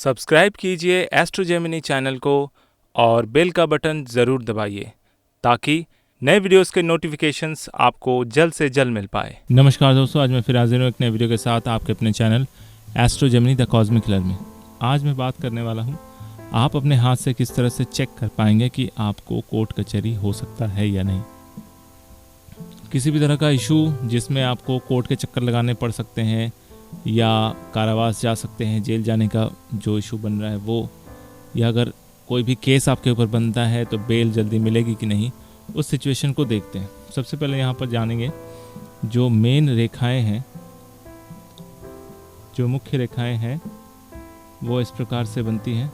Subscribe कीजिए astro Gemini channel को और बेल का बटन ज़रूर दबाइए ताकि नए वीडियोस के नोटिफिकेशंस आपको जल्द से जल्द मिल पाए। नमस्कार दोस्तों, आज मैं फिर हाजिर हूँ एक नए वीडियो के साथ आपके अपने channel astro Gemini the cosmic killer में। आज मैं बात करने वाला हूँ आप अपने हाथ से किस तरह से चेक कर पाएंगे कि आपको कोर्ट कचहरी हो सकता है या नहीं। किसी भी तरह का इशू जिसमें आपको कोर्ट के चक्कर लगाने पड़ सकते हैं या कारावास जा सकते हैं, जेल जाने का जो इशू बन रहा है वो, या अगर कोई भी केस आपके ऊपर बनता है तो बेल जल्दी मिलेगी कि नहीं, उस सिचुएशन को देखते हैं। सबसे पहले यहाँ पर जानेंगे जो मेन रेखाएं हैं, जो मुख्य रेखाएं हैं वो इस प्रकार से बनती हैं।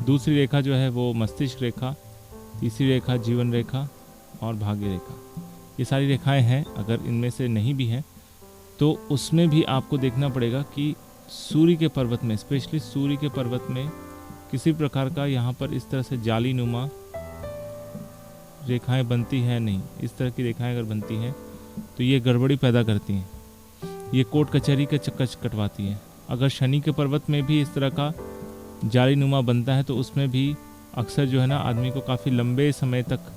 दूसरी रेखा जो है वो मस्तिष्क रेखा, तीसरी रेखा जीवन रेखा और भाग्य रेखा। ये सारी रेखाएं हैं। अगर इनमें से नहीं भी हैं तो उसमें भी आपको देखना पड़ेगा कि सूर्य के पर्वत में, स्पेशली सूर्य के पर्वत में किसी प्रकार का यहाँ पर इस तरह से जाली नुमा रेखाएं बनती हैं नहीं। इस तरह की रेखाएं अगर बनती हैं तो ये गड़बड़ी पैदा करती हैं, ये कोर्ट कचहरी के चक्कर कटवाती हैं। अगर शनि के पर्वत में भी इस तरह का जाली नुमा बनता है तो उसमें भी अक्सर जो है ना आदमी को काफ़ी लंबे समय तक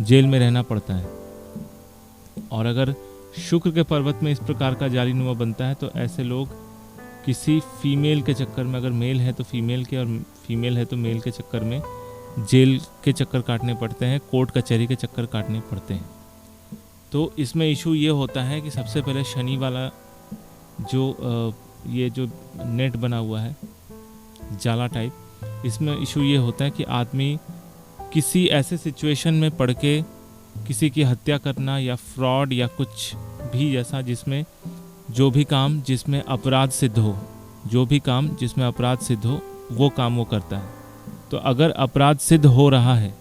जेल में रहना पड़ता है। और अगर शुक्र के पर्वत में इस प्रकार का जाली नुमा बनता है तो ऐसे लोग किसी फीमेल के चक्कर में, अगर मेल है तो फीमेल के और फीमेल है तो मेल के चक्कर में जेल के चक्कर काटने पड़ते हैं, कोर्ट कचहरी के चक्कर काटने पड़ते हैं। तो इसमें इशू ये होता है कि सबसे पहले शनि वाला जो ये जो नेट बना हुआ है जाला टाइप, इसमें इशू ये होता है कि आदमी किसी ऐसे सिचुएशन में पड़ के किसी की हत्या करना या फ्रॉड या कुछ भी जैसा, जिसमें जो भी काम जिसमें अपराध सिद्ध हो, जो भी काम जिसमें अपराध सिद्ध हो वो काम वो करता है। तो अगर अपराध सिद्ध हो रहा है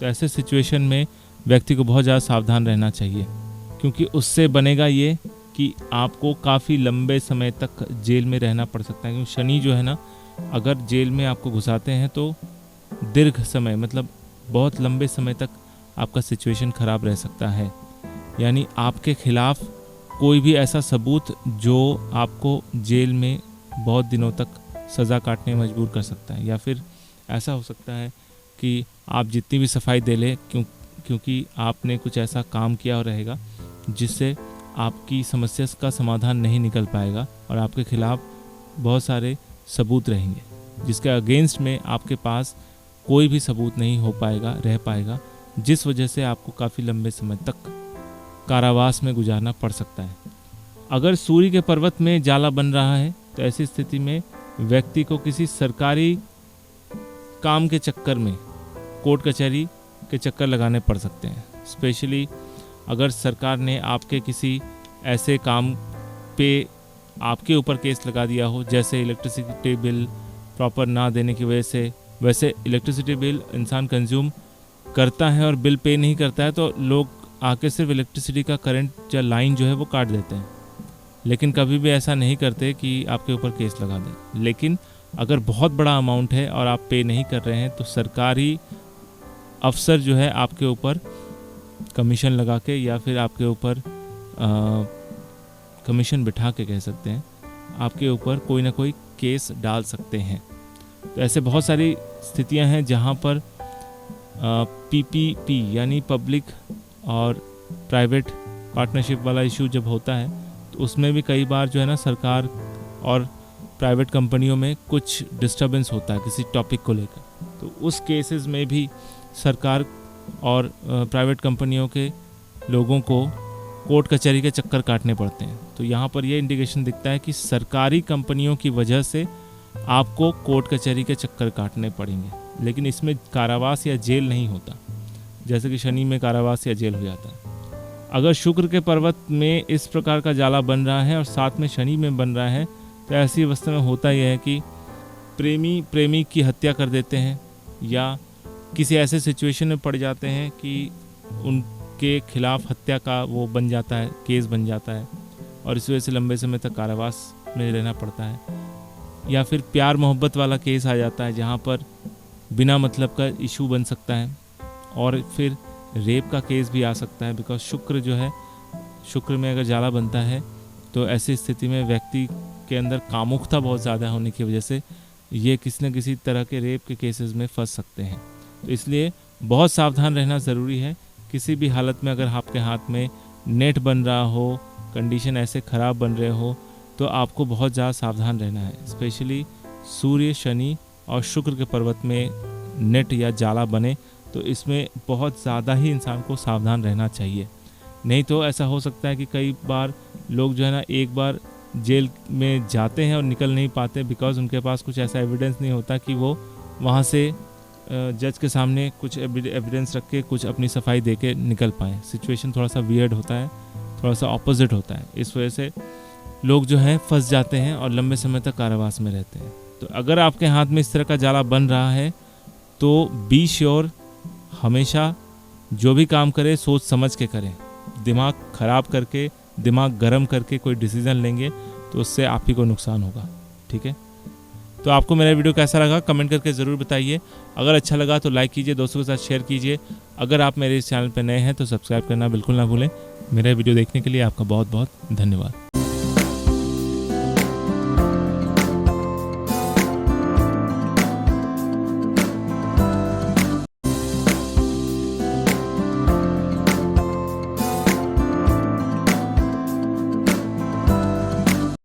तो ऐसे सिचुएशन में व्यक्ति को बहुत ज़्यादा सावधान रहना चाहिए, क्योंकि उससे बनेगा ये कि आपको काफ़ी लंबे समय तक जेल में रहना पड़ सकता है। क्योंकि शनि जो है ना, अगर जेल में आपको घुसाते हैं तो दीर्घ समय, मतलब बहुत लंबे समय तक आपका सिचुएशन ख़राब रह सकता है। यानी आपके खिलाफ कोई भी ऐसा सबूत जो आपको जेल में बहुत दिनों तक सज़ा काटने में मजबूर कर सकता है, या फिर ऐसा हो सकता है कि आप जितनी भी सफाई दे लें क्योंकि आपने कुछ ऐसा काम किया और रहेगा जिससे आपकी समस्या का समाधान नहीं निकल पाएगा और आपके खिलाफ बहुत सारे सबूत रहेंगे जिसके अगेंस्ट में आपके पास कोई भी सबूत नहीं हो पाएगा, रह पाएगा, जिस वजह से आपको काफ़ी लंबे समय तक कारावास में गुजारना पड़ सकता है। अगर सूर्य के पर्वत में जाला बन रहा है तो ऐसी स्थिति में व्यक्ति को किसी सरकारी काम के चक्कर में कोर्ट कचहरी के चक्कर लगाने पड़ सकते हैं। स्पेशली अगर सरकार ने आपके किसी ऐसे काम पे आपके ऊपर केस लगा दिया हो, जैसे इलेक्ट्रिसिटी बिल प्रॉपर ना देने की वजह से, वैसे इलेक्ट्रिसिटी बिल इंसान कंज्यूम करता है और बिल पे नहीं करता है तो लोग आके सिर्फ इलेक्ट्रिसिटी का करंट या लाइन जो है वो काट देते हैं, लेकिन कभी भी ऐसा नहीं करते कि आपके ऊपर केस लगा दें। लेकिन अगर बहुत बड़ा अमाउंट है और आप पे नहीं कर रहे हैं तो सरकारी अफसर जो है आपके ऊपर कमीशन लगा के या फिर आपके ऊपर कमीशन बिठा के, कह सकते हैं, आपके ऊपर कोई ना कोई केस डाल सकते हैं। तो ऐसे बहुत सारी स्थितियां हैं जहां पर पीपीपी यानी पब्लिक और प्राइवेट पार्टनरशिप वाला इशू जब होता है तो उसमें भी कई बार जो है ना सरकार और प्राइवेट कंपनियों में कुछ डिस्टर्बेंस होता है किसी टॉपिक को लेकर। तो उस केसेस में भी सरकार और प्राइवेट कंपनियों के लोगों को कोर्ट कचहरी के चक्कर काटने पड़ते हैं। तो यहाँ पर यह इंडिकेशन दिखता है कि सरकारी कंपनियों की वजह से आपको कोर्ट कचहरी के चक्कर काटने पड़ेंगे, लेकिन इसमें कारावास या जेल नहीं होता, जैसे कि शनि में कारावास या जेल हो जाता है। अगर शुक्र के पर्वत में इस प्रकार का जाला बन रहा है और साथ में शनि में बन रहा है तो ऐसी अवस्था में होता यह है कि प्रेमी की हत्या कर देते हैं या किसी ऐसे सिचुएशन में पड़ जाते हैं कि उनके खिलाफ हत्या का वो बन जाता है, केस बन जाता है और इस वजह से लंबे समय तक कारावास में रहना पड़ता है। या फिर प्यार मोहब्बत वाला केस आ जाता है जहाँ पर बिना मतलब का इशू बन सकता है, और फिर रेप का केस भी आ सकता है। बिकॉज शुक्र जो है, शुक्र में अगर जाला बनता है तो ऐसी स्थिति में व्यक्ति के अंदर कामुकता बहुत ज़्यादा होने की वजह से ये किसी न किसी तरह के रेप के केसेस में फंस सकते हैं। तो इसलिए बहुत सावधान रहना ज़रूरी है। किसी भी हालत में अगर आपके हाथ में नेट बन रहा हो, कंडीशन ऐसे ख़राब बन रहे हो, तो आपको बहुत ज़्यादा सावधान रहना है। स्पेशली सूर्य, शनि और शुक्र के पर्वत में नेट या जाला बने तो इसमें बहुत ज़्यादा ही इंसान को सावधान रहना चाहिए। नहीं तो ऐसा हो सकता है कि कई बार लोग जो है ना एक बार जेल में जाते हैं और निकल नहीं पाते, बिकॉज उनके पास कुछ ऐसा एविडेंस नहीं होता कि वो वहाँ से जज के सामने कुछ एविडेंस रख के कुछ अपनी सफाई दे के निकल पाएँ। सिचुएशन थोड़ा सा वियर्ड होता है, थोड़ा सा ऑपोजिट होता है। इस वजह से लोग जो हैं फंस जाते हैं और लंबे समय तक कारावास में रहते हैं। तो अगर आपके हाथ में इस तरह का जाला बन रहा है तो बी श्योर, हमेशा जो भी काम करें सोच समझ के करें। दिमाग ख़राब करके, दिमाग गर्म करके कोई डिसीज़न लेंगे तो उससे आप ही को नुकसान होगा। ठीक है, तो आपको मेरा वीडियो कैसा लगा कमेंट करके ज़रूर बताइए। अगर अच्छा लगा तो लाइक कीजिए, दोस्तों के साथ शेयर कीजिए। अगर आप मेरे इस चैनल पर नए हैं तो सब्सक्राइब करना बिल्कुल ना भूलें। मेरा वीडियो देखने के लिए आपका बहुत बहुत धन्यवाद।